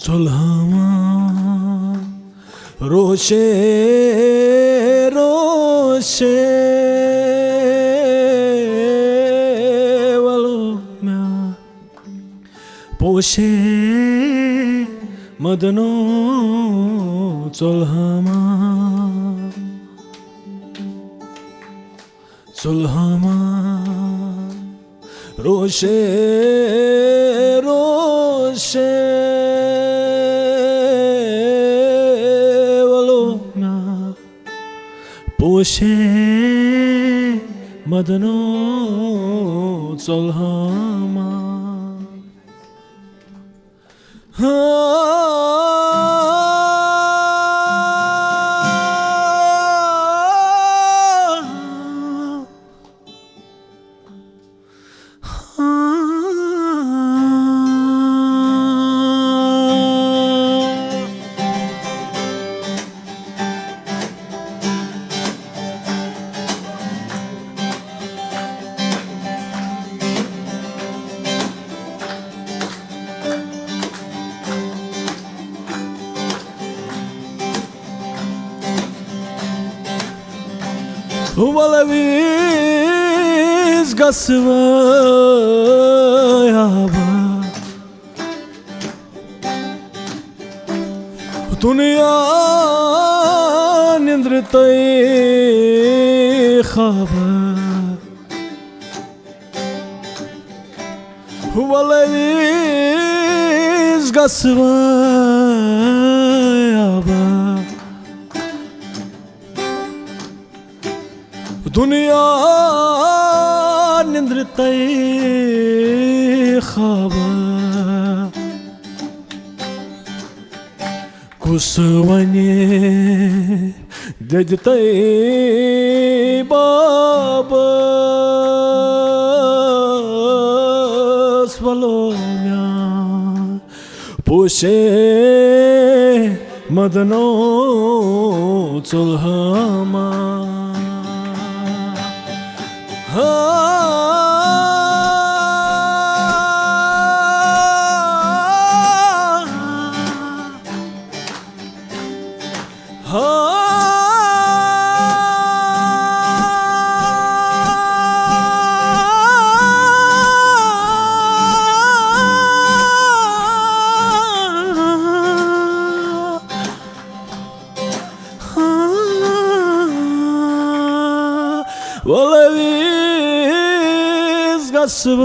चुल्हामा रोशे रोशे वलोम्या पोशे मदनो चुल्हामा चुल्हामा रोशे रोशे वलोम्या पोशे मदनो चुल्हामा Valaviz gasvayaba Dünya nindritay khaba Valaviz gasvayaba दुनिया निंद्रतय खाबा कुसवने दजतय बाबा स्वलोम्या पोशे मदनो चुल्हामा Valaviz gasvay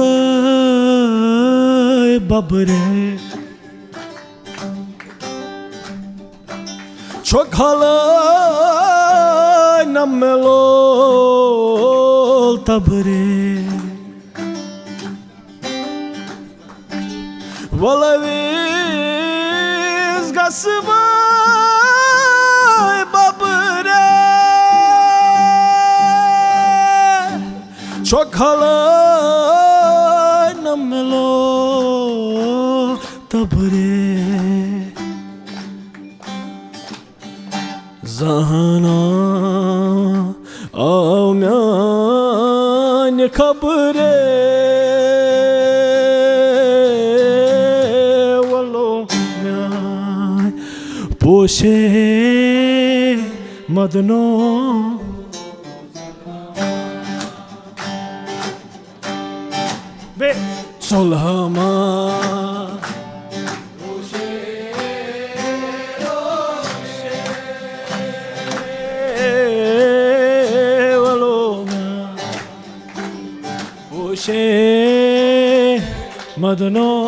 babre Çok halay namelol tabre Valaviz gasvay babre Çok halay namelo tabre Zahana avmyan kabre Walomyan poşe madno Ve Çuल्हामा रोशे रोशे वलोम्या पोशे मदनो